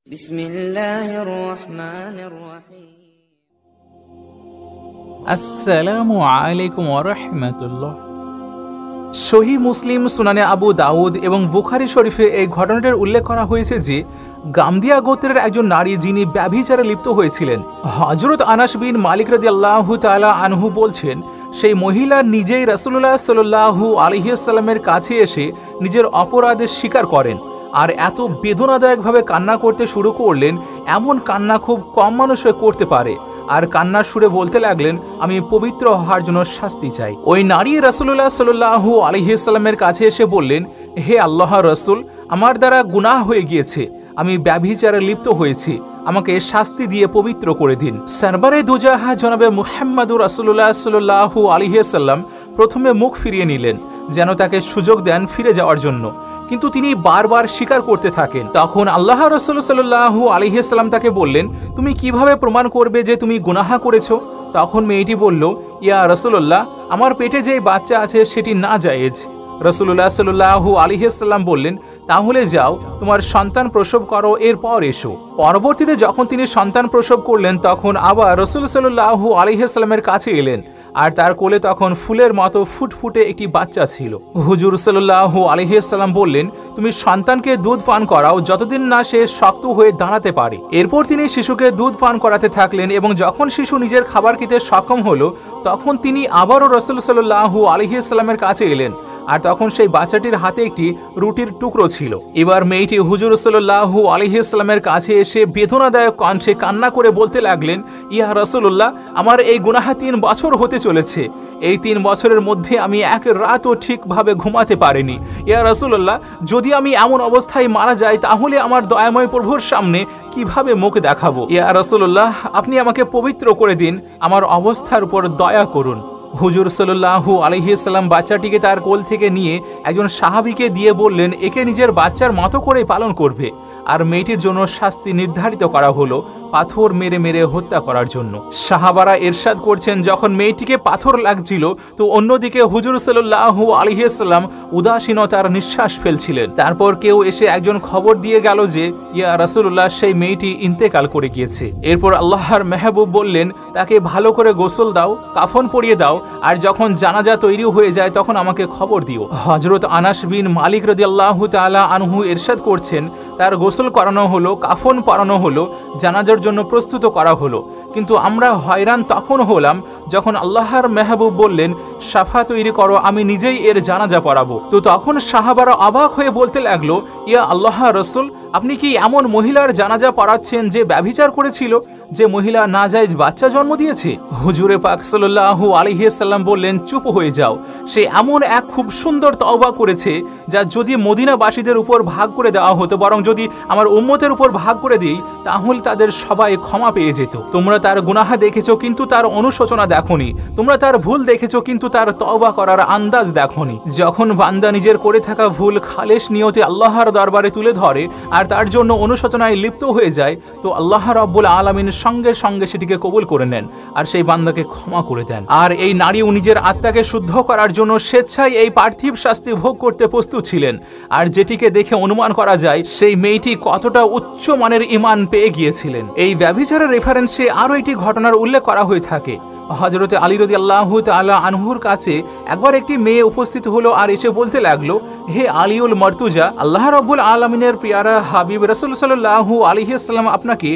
বিসমিল্লাহির রহমানির রহিম। আসসালামু আলাইকুম ওয়া রাহমাতুল্লাহ। সহিহ মুসলিম, সুনানে আবু দাউদ এবং বুখারী শরীফে এই ঘটনাটির উল্লেখ করা হয়েছে যে গামদিয়া গোত্রের একজন নারী যিনি ব্যভিচারে লিপ্ত হয়েছিলেন। হযরত আনাস বিন মালিক রাদিয়াল্লাহু তাআলা আনহু বলছেন, সেই মহিলা নিজেই রাসূলুল্লাহ সাল্লাল্লাহু আলাইহি ওয়াসাল্লামের কাছে এসে নিজের অপরাধের স্বীকার করেন আর এত বেদনাদায়কভাবে কান্না করতে শুরু করলেন, এমন কান্না খুব কম মানুষ করতে পারে। আর কান্নার সুরে বলতে লাগলেন, আমি পবিত্র হওয়ার জন্য শাস্তি চাই। ওই নারী রাসূলুল্লাহ সাল্লাল্লাহু আলাইহি ওয়াসাল্লামের কাছে এসে বললেন, হে আল্লাহর রাসূল, আমার দ্বারা গুনাহ হয়ে গিয়েছে, আমি ব্যভিচারে লিপ্ত হয়েছি, আমাকে শাস্তি দিয়ে পবিত্র করে দিন। সরবারে দুজাহা জনাবে মুহাম্মদুর রাসূলুল্লাহ সাল্লাল্লাহু আলাইহি ওয়াসাল্লাম প্রথমে মুখ ফিরিয়ে নিলেন যেন তাকে সুযোগ দেন ফিরে যাওয়ার জন্য, কিন্তু তিনি বারবার স্বীকার করতে থাকেন। তখন আল্লাহ রাসূল সাল্লাল্লাহু আলাইহি ওয়াসাল্লাম তাকে বললেন, তুমি কিভাবে প্রমাণ করবে যে তুমি গুনাহ করেছো? তখন মেয়েটি বলল, ইয়া রাসূলুল্লাহ, আমার পেটে যে বাচ্চা আছে সেটি নাজায়েজ। রাসূলুল্লাহ সাল্লাল্লাহু আলাইহি ওয়াসাল্লাম বললেন, তাহলে যাও, তোমার সন্তান প্রসব করো, এরপর এসো। পরবর্তীতে যখন তিনি সন্তান প্রসব করলেন তখন আবার রাসূল সাল্লাল্লাহু আলাইহি ওয়াসাল্লামের কাছে এলেন আর তার কোলে তখন ফুলের মতো ফুটফুটে একটি বাচ্চা ছিল। হুজুর সাল্লাল্লাহু আলাইহি ওয়াসাল্লাম বললেন, তুমি সন্তানকে দুধ পান করাও যতদিন না সে শক্ত হয়ে দাঁড়াতে পারে। এরপর তিনি শিশুকে দুধ পান করাতে থাকলেন এবং যখন শিশু নিজের খাবার খেতে সক্ষম হলো তখন তিনি আবারও রাসূল সাল্লাল্লাহু আলাইহি ওয়াসাল্লামের কাছে এলেন আর তখন সেই বাচ্চাটির হাতে একটি রুটির টুকরো ছিল। এবার মেয়েটি হুজুর সাল্লাল্লাহু আলাইহি ওয়াসাল্লামের কাছে এসে বেদনাদায়ক কণ্ঠে কান্না করে বলতে লাগলেন, ইয়া রাসূলুল্লাহ, আমার এই গুনাহ 3 বছর হতে চলেছে। এই 3 বছরের মধ্যে আমি এক রাতও ঠিকভাবে ঘুমাতে পারিনি। ইয়া রাসূলুল্লাহ, যদি আমি এমন অবস্থায় মারা যাই তাহলে আমার দয়াময় প্রভুর সামনে কিভাবে মুখ দেখাবো? ইয়া রাসূলুল্লাহ, আপনি আমাকে পবিত্র করে দিন, আমার অবস্থার উপর দয়া করুন। হুজুর সাল্লাল্লাহু আলাইহি ওয়াসাল্লাম বাচ্চাটিকে তার কোল থেকে নিয়ে একজন সাহাবীকে দিয়ে বললেন, একে নিজের বাচ্চার মতো করে পালন করবে। আর মেয়েটির জন্য শাস্তি নির্ধারিত করা হলো পাথর মেরে মেরে হত্যা করার জন্য। সাহাবারা ইরশাদ করছেন, যখন মেয়েটিকে পাথর লাগছিল তো অন্যদিকে হুজুর সাল্লাল্লাহু আলাইহি ওয়াসাল্লাম উদাসীনতার নিঃশ্বাস ফেলছিলেন। তারপর কেউ এসে একজন খবর দিয়ে গেল যে, ইয়া রাসূলুল্লাহ, সেই মেয়েটি ইন্তেকাল করে গিয়েছে। এরপর আল্লাহর মেহবুব বললেন, তাকে ভালো করে গোসল দাও, কাফন পরিয়ে দাও, আর যখন জানাজা তৈরি হয়ে যায় তখন আমাকে খবর দিও। হযরত আনাস বিন মালিক রাদিয়াল্লাহু তাআলা আনহু ইরশাদ করছেন, তার গোসল করানো হলো, কাফন পরানো হলো, জানাজার জন্য প্রস্তুত করা হলো, কিন্তু আমরা হয়রান তখন হলাম যখন আল্লাহর মেহবুব বললেন, সাফা তৈরি করো, আমি নিজেই এর জানাজা পড়াবো। তো তখন সাহাবারা অবাক হয়ে বলতে লাগলো, ইয়া আল্লাহর রাসূল, আপনি কি এমন মহিলার জানাজা পড়াচ্ছেন যে ব্যভিচার করেছিল, যে মহিলা নাজায়েজ বাচ্চা জন্ম দিয়েছে? হুজুরে পাক সাল্লাল্লাহু আলাইহি ওয়াসাল্লাম বললেন, চুপ হয়ে যাও, সে এমন এক খুব সুন্দর তওবা করেছে যা যদি মদিনাবাসীদের উপর ভাগ করে দেওয়া হতো, বরং যদি আমার উম্মতের উপর ভাগ করে দিই তাহলে তাদের সবাই ক্ষমা পেয়ে যেত। তোমরা তার গুনাহ দেখেছো কিন্তু তার অনুশোচনা দেখোনি, তোমরা তার ভুল দেখেছো কিন্তু তার তওবা করার আন্দাজ দেখোনি। যখন বান্দা নিজের করে থাকা ভুল খালেস নিয়তে আল্লাহর দরবারে তুলে ধরে আর তার জন্য অনুশোচনায় লিপ্ত হয়ে যায় তো আল্লাহ রাব্বুল আলামিন সঙ্গে সঙ্গে সেটিকে কবুল করে নেন আর সেই বান্দাকে ক্ষমা করে দেন। আর এই নারীও নিজের আত্মাকে শুদ্ধ করার জন্য স্বেচ্ছায় এই পার্থিব শাস্তি ভোগ করতে প্রস্তুত ছিলেন। আর যেটিকে দেখে অনুমান করা যায় সেই মেয়েটি কতটা উচ্চ মানের ঈমান পেয়ে গিয়েছিলেন। এই ব্যভিচারের রেফারেন্সে আরও একটি ঘটনার উল্লেখ করা হয়ে থাকে। হযরতে আলী রাদিয়াল্লাহু তাআলা আনহুর কাছে একবার একটি মেয়ে উপস্থিত হলো আর এসে বলতে লাগলো, হে আলীউল মারতুজা, আল্লাহ রাব্বুল আলামিনের প্রিয়ারা হাবিব রাসূল সাল্লাল্লাহু আলাইহি ওয়াসাল্লাম আপনাকে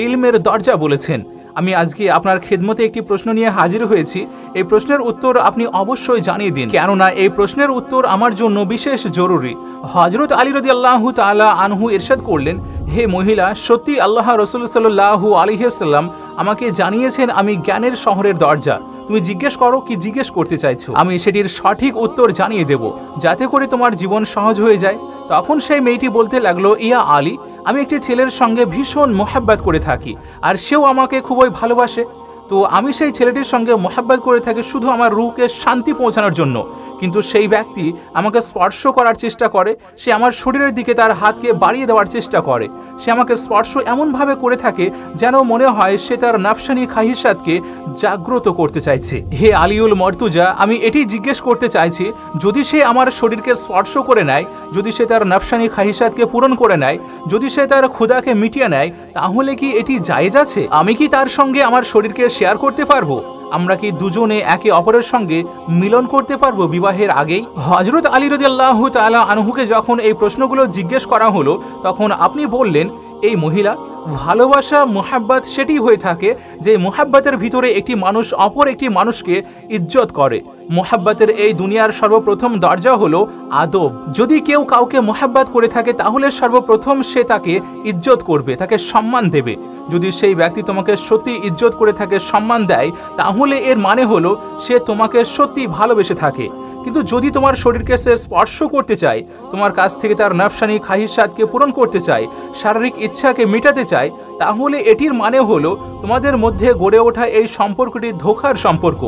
ইলমের দরজা বলেছেন। আমি আজকে আপনার খেদমতে একটি প্রশ্ন নিয়ে হাজির হয়েছি, এই প্রশ্নের উত্তর আপনি অবশ্যই জানিয়ে দিন, কেননা এই প্রশ্নের উত্তর আমার জন্য বিশেষ জরুরি। হযরত আলী রাদিয়াল্লাহু তাআলা আনহু ইরশাদ করলেন, হে মহিলা, সত্যি আল্লাহ রাসূল সাল্লাল্লাহু আলাইহি ওয়াসাল্লাম আমাকে জানিয়েছেন আমি জ্ঞানের শহরের দরজা। তুমি জিজ্ঞেস করো কি জিজ্ঞেস করতে চাইছো, আমি সেটির সঠিক উত্তর জানিয়ে দেব যাতে করে তোমার জীবন সহজ হয়ে যায়। তখন সেই মেয়েটি বলতে লাগলো, ইয়া আলী, আমি একটি ছেলের সঙ্গে ভীষণ মোহাব্বত করে থাকি আর সেও আমাকে খুবই ভালোবাসে। তো আমি সেই ছেলেটির সঙ্গে মোহাব্বত করে থাকি শুধু আমার রুহকে শান্তি পৌঁছানোর জন্য, কিন্তু সেই ব্যক্তি আমাকে স্পর্শ করার চেষ্টা করে, সে আমার শরীরের দিকে তার হাতকে বাড়িয়ে দেওয়ার চেষ্টা করে, সে আমাকে স্পর্শ এমনভাবে করে থাকে যেন মনে হয় সে তার নাফসানি খাহিসাতকে জাগ্রত করতে চাইছে। হে আলিউল মর্তুজা, আমি এটি জিজ্ঞেস করতে চাইছি, যদি সে আমার শরীরকে স্পর্শ করে নেয়, যদি সে তার নাফসানি খাহিসাতকে পূরণ করে নেয়, যদি সে তার ক্ষুধাকে মিটিয়ে নেয়, তাহলে কি এটি জায়েজ আছে? আমি কি তার সঙ্গে আমার শরীরকে শেয়ার করতে পারবো? আমরা কি দুজনে একে অপরের সঙ্গে মিলন করতে পারবো বিবাহের আগেই? হযরত আলী রাদিয়াল্লাহু তাআলা আনহুকে যখন এই প্রশ্নগুলো জিজ্ঞেস করা হলো, তখন আপনি বললেন, এই মহিলা, ভালোবাসা মুহাব্বত সেটি হয়ে থাকে যে মুহাব্বতের ভিতরে একটি মানুষ অপর একটি মানুষকে ইজ্জত করে। মুহাব্বতের এই দুনিয়ার সর্বপ্রথম দরজা হলো আদব। যদি কেউ কাউকে মুহাব্বত করে থাকে তাহলে সর্বপ্রথম সে তাকে ইজ্জত করবে, তাকে সম্মান দেবে। যদি সেই ব্যক্তি তোমাকে সত্যি ইজ্জত করে থাকে, সম্মান দেয়, তাহলে এর মানে হলো সে তোমাকে সত্যি ভালোবেসে থাকে। কিন্তু যদি তোমার শরীরকে সে স্পর্শ করতে চায়, তোমার কাছ থেকে তার নাফসানি খাহিসাতকে পূরণ করতে চায়, শারীরিক ইচ্ছাকে মেটাতে চায়, তাহলে এটির মানে হলো তোমাদের মধ্যে গড়ে ওঠা এই সম্পর্কটি ধোঁকার সম্পর্ক,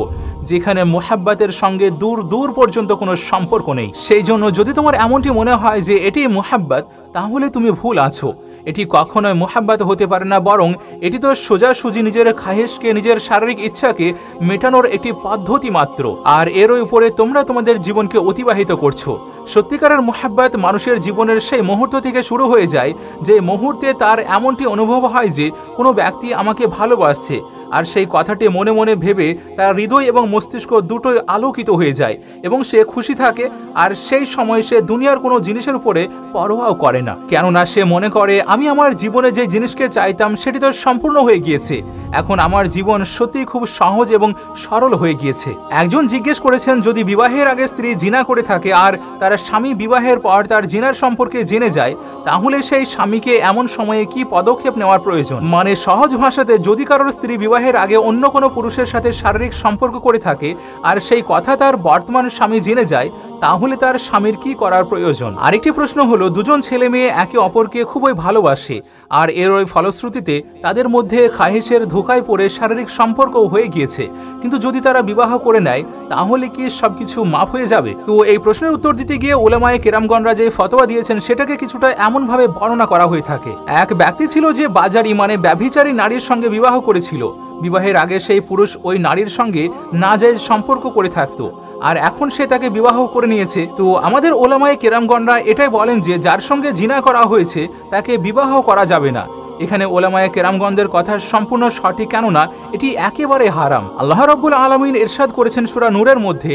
যেখানে মুহাব্বতের সঙ্গে দূর দূর পর্যন্ত কোনো সম্পর্ক নেই। সেই জন্য যদি তোমার এমনটি মনে হয় যে এটি মুহাব্বত, তাহলে তুমি ভুল আছো। এটি কখনোই মুহাব্বত হতে পারে না, বরং এটি তো সোজাসুজি নিজের খাহেশকে, নিজের শারীরিক ইচ্ছাকে মেটানোর একটি পদ্ধতি মাত্র। আর এর উপরে তোমরা তোমাদের জীবনকে অতিবাহিত করছো। সত্যিকারের মুহাব্বত মানুষের জীবনের সেই মুহূর্ত থেকে শুরু হয়ে যায় যে মুহূর্তে তার এমনটি অনুভব হয় যে কোনো ব্যক্তি আমাকে ভালোবাসছে, আর সেই কথাটি মনে মনে ভেবে তার হৃদয় এবং মস্তিষ্ক দুটোই আলোকিত হয়ে যায় এবং সে খুশি থাকে। আর সেই সময় সে দুনিয়ার কোনো জিনিসের উপরে পরোয়াও করে না, কেননা সে মনে করে আমি আমার জীবনে যে জিনিসকে চাইতাম সেটি তো সম্পূর্ণ হয়ে গিয়েছে, এখন আমার জীবন সত্যিই খুব সহজ এবং সরল হয়ে গিয়েছে। একজন জিজ্ঞেস করেছেন, যদি বিবাহের আগে স্ত্রী জিনা করে থাকে আর তার স্বামী বিবাহের পর তার জিনার সম্পর্কে জেনে যায়, তাহলে সেই স্বামীকে এমন সময়ে কি পদক্ষেপ নেওয়ার প্রয়োজন? মানে সহজ ভাষাতে, যদি কারোর স্ত্রী বিবাহের আগে অন্য কোনো পুরুষের সাথে শারীরিক সম্পর্ক করে থাকে আর সেই কথা তার বর্তমান স্বামী জেনে যায়, তাহলে তার স্বামীর কি করার প্রয়োজন? আরেকটি প্রশ্ন হলো, দুজন ছেলে মেয়ে একে অপরকে খুবই ভালোবাসে আর এর ওই ফলশ্রুতিতে তাদের মধ্যে খাহেশের ধোঁকায় পড়ে শারীরিক সম্পর্ক হয়ে গিয়েছে, কিন্তু যদি তারা বিবাহ করে নেয় তাহলে কি সবকিছু মাফ হয়ে যাবে? তো এই প্রশ্নের উত্তর দিতে গিয়ে উলামায়ে কেরামগণরা যে ফতোয়া দিয়েছেন সেটাকে কিছুটা এমনভাবে বর্ণনা করা হয়ে থাকে। এক ব্যক্তি ছিল যে বাজারি মানে ব্যভিচারী নারীর সঙ্গে বিবাহ করেছিল। বিবাহের আগে সেই পুরুষ ওই নারীর সঙ্গে নাজায়েজ সম্পর্ক করে থাকতো, আর এখন সে তাকে বিবাহ করে নিয়েছে। তো আমাদের ওলামায়ে কেরামগণরা এটাই বলেন যে যার সঙ্গে জিনা করা হয়েছে তাকে বিবাহ করা যাবে না। এখানে ওলামায়ে কেরামগণদের কথা সম্পূর্ণ সঠিক, কেননা এটি একেবারে হারাম। আল্লাহ রাব্বুল আলামিন ইরশাদ করেছেন সূরা নূরের মধ্যে,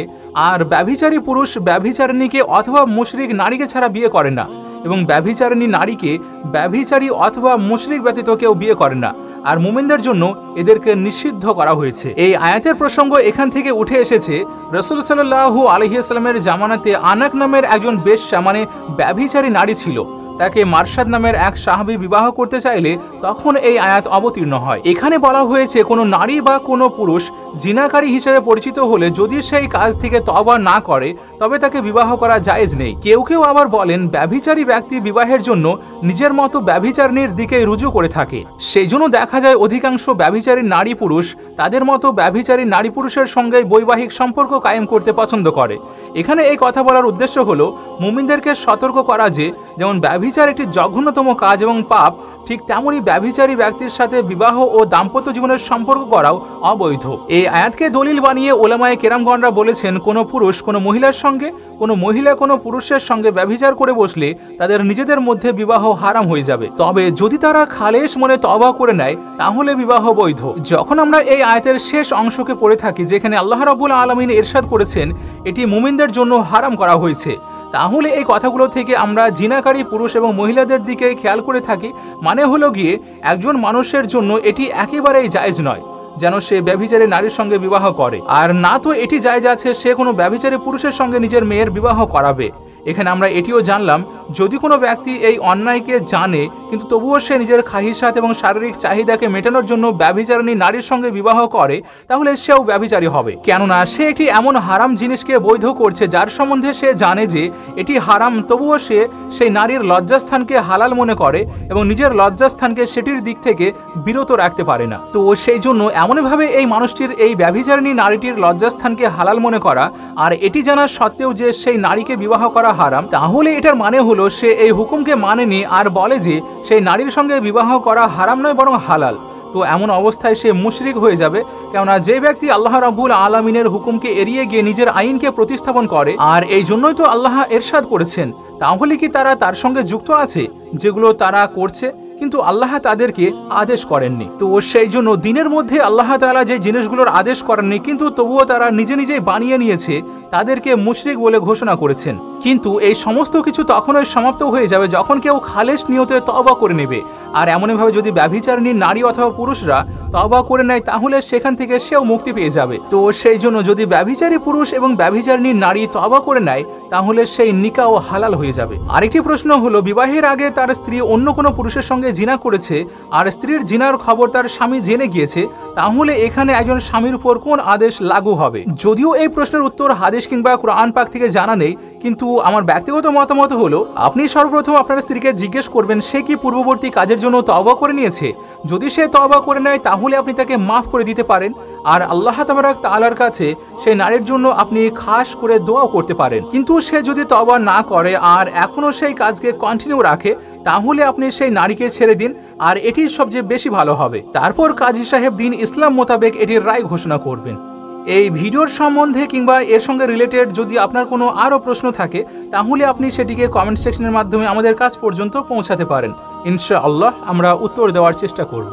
আর ব্যভিচারী পুরুষ ব্যভিচারিণীকে অথবা মুশরিক নারীকে ছাড়া বিয়ে করে না, এবং ব্যভিচারিণী নারীকে ব্যভিচারী অথবা মুশরিক ব্যতীত কেউ বিয়ে করে না, আর মুমিনদের জন্য এদেরকে নিষিদ্ধ করা হয়েছে। এই আয়াতের প্রসঙ্গ এখান থেকে উঠে এসেছে। রাসূল সাল্লাল্লাহু আলাইহি ওয়াসাল্লামের জামানাতে আনাক নামের একজন বেশ্যা মানে ব্যভিচারী নারী ছিল। তাকে মারশাদ নামের এক সাহাবী বিবাহ করতে চাইলে তখন এই আয়াত অবতীর্ণ হয়। এখানে বলা হয়েছে কোনো নারী বা কোনো পুরুষ জিনাকারী হিসেবে পরিচিত হলে যদি সেই কাজ থেকে তওবা না করে তবে তাকে বিবাহ করা জায়েজ নেই। কেউ কেউ আবার বলেন ব্যভিচারী ব্যক্তি বিবাহের জন্য নিজের মতো ব্যভিচারিণীর দিকে রুজু করে থাকে। সেই জন্য দেখা যায় অধিকাংশ ব্যভিচারী নারী পুরুষ তাদের মতো ব্যভিচারী নারী পুরুষের সঙ্গে বৈবাহিক সম্পর্ক কায়েম করতে পছন্দ করে। এখানে এই কথা বলার উদ্দেশ্য হলো মুমিনদেরকে সতর্ক করা যে যেমন ব্যভিচার একটি জঘন্যতম কাজ এবং পাপ, ঠিক তেমনই ব্যভিচারী ব্যক্তির সাথে বিবাহ ও দাম্পত্য জীবনের সম্পর্ক করাও অবৈধ। এই আয়াতকে দলিল বানিয়ে ওলামায়ে কেরামগণরা বলেছেন, কোনো পুরুষ কোনো মহিলার সঙ্গে, কোনো মহিলা কোনো পুরুষের সঙ্গে ব্যভিচার করে বসলে তাদের নিজেদের মধ্যে বিবাহ হারাম হয়ে যাবে। তবে যদি তারা খালেশ মনে তওবা করে নেয় তাহলে বিবাহ বৈধ। যখন আমরা এই আয়াতের শেষ অংশকে পড়ে থাকি, যেখানে আল্লাহ রাব্বুল আলামিন ইরশাদ করেছেন এটি মুমিনদের জন্য হারাম করা হয়েছে, তাহলে এই কথাগুলো থেকে আমরা জিনাকারী পুরুষ এবং মহিলাদের দিকে খেয়াল করে থাকি। মানে হলো গিয়ে একজন মানুষের জন্য এটি একেবারেই জায়েজ নয় যেন সে ব্যভিচারী নারীর সঙ্গে বিবাহ করে, আর না তো এটি জায়েজ আছে সে কোনো ব্যভিচারী পুরুষের সঙ্গে নিজের মেয়ের বিবাহ করাবে। এখানে আমরা এটিও জানলাম, যদি কোনো ব্যক্তি এই অন্যায়কে জানে কিন্তু তবুও সে নিজের খাহিসাত এবং শারীরিক চাহিদাকে মেটানোর জন্য ব্যভিচারিণী নারীর সঙ্গে বিবাহ করে, তাহলে সেও ব্যভিচারী হবে। কেননা সে একটি এমন হারাম জিনিসকে বৈধ করছে যার সম্বন্ধে সে জানে যে এটি হারাম, তবুও সে সেই নারীর লজ্জাস্থানকে হালাল মনে করে এবং নিজের লজ্জাস্থানকে সেটির দিক থেকে বিরত রাখতে পারে না। তো সেই জন্য এমনভাবে এই মানুষটির এই ব্যভিচারিণী নারীটির লজ্জাস্থানকে হালাল মনে করা, আর এটি জানা সত্ত্বেও যে সেই নারীকে বিবাহ করা হারাম, তাহলে এটার মানে হলো সে এই হুকুমকে মানেনি আর বলে যে সেই নারীর সঙ্গে বিবাহ করা হারাম নয় বরং হালাল। তো এমন অবস্থায় সে মুশরিক হয়ে যাবে। কেননা যে ব্যক্তি আল্লাহ রাব্বুল আলামিনের হুকুমকে এড়িয়ে গিয়ে নিজের আইনকে প্রতিস্থাপন করে, আর এই জন্যই তো আল্লাহ এরশাদ করেছেন, তাহলে কি তারা তার সঙ্গে যুক্ত আছে যেগুলো তারা করছে কিন্তু আল্লাহ তাদেরকে আদেশ করেননি। তো সেই জন্য দিনের মধ্যে আল্লাহ তাআলা যে জিনিসগুলোর আদেশ করেননি কিন্তু তবুও তারা নিজে নিজেই বানিয়ে নিয়েছে, তাদেরকে মুশরিক বলে ঘোষণা করেছেন। কিন্তু এই সমস্ত কিছু তখনই সমাপ্ত হয়ে যাবে যখন কেউ খালেস নিয়তে তওবা করে নেবে। আর এমনভাবে যদি ব্যভিচারিণী নারী অথবা পুরুষরা তওবা করে নেয় তাহলে সেখান থেকে সেও মুক্তি পেয়ে যাবে। তো সেই জন্য যদি ব্যভিচারী পুরুষ এবং ব্যভিচারিণী নারী তওবা করে নেয় তাহলে সেই নিকাহ হালাল হয়ে যাবে। আরেকটি প্রশ্ন হলো, বিবাহের আগে তার স্ত্রী অন্য কোনো পুরুষের সঙ্গে জিনা করেছে আর স্ত্রীর জিনার খবর তার স্বামী জেনে গিয়েছে, তাহলে এখানে একজন স্বামীর উপর কোন আদেশ লাগু হবে? যদিও এই প্রশ্নের উত্তর হাদিস কিংবা কুরআন পাক থেকে জানা নেই, কিন্তু আমার ব্যক্তিগত মতামত হলো আপনি সর্বপ্রথম আপনার স্ত্রীকে জিজ্ঞেস করবেন সে কি পূর্ববর্তী কাজের জন্য তওবা করে নিয়েছে। যদি সে তওবা করে নেয় তাহলে আপনি তাকে মাফ করে দিতে পারেন, আর আল্লাহ তাবারাক তাআলার কাছে সেই নারীর জন্য আপনি খাস করে দোয়াও করতে পারেন। কিন্তু সে যদি তওবা না করে আর এখনো সেই কাজকে কন্টিনিউ রাখে তাহলে আপনি সেই নারীকে ছেড়ে দিন, আর এটি সবচেয়ে বেশি ভালো হবে। তারপর কাজী সাহেব দিন ইসলাম মোতাবেক এটির রায় ঘোষণা করবেন। এই ভিডিওর সম্বন্ধে কিংবা এর সঙ্গে রিলেটেড যদি আপনার কোনো আরও প্রশ্ন থাকে তাহলে আপনি সেটিকে কমেন্ট সেকশনের মাধ্যমে আমাদের কাছ পর্যন্ত পৌঁছাতে পারেন। ইনশাআল্লাহ আমরা উত্তর দেওয়ার চেষ্টা করব।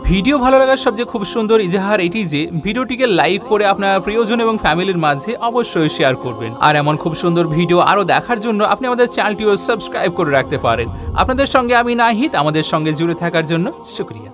ভিডিও ভালো লাগার সবচেয়ে খুব সুন্দর ইজাহার এটি যে ভিডিওটিকে লাইক করে আপনার প্রিয়জন এবং ফ্যামিলির মাঝে অবশ্যই শেয়ার করবেন। আর এমন খুব সুন্দর ভিডিও আরও দেখার জন্য আপনি আমাদের চ্যানেলটিও সাবস্ক্রাইব করে রাখতে পারেন। আপনাদের সঙ্গে আমি নাহিদ, আমাদের সঙ্গে জুড়ে থাকার জন্য শুকরিয়া।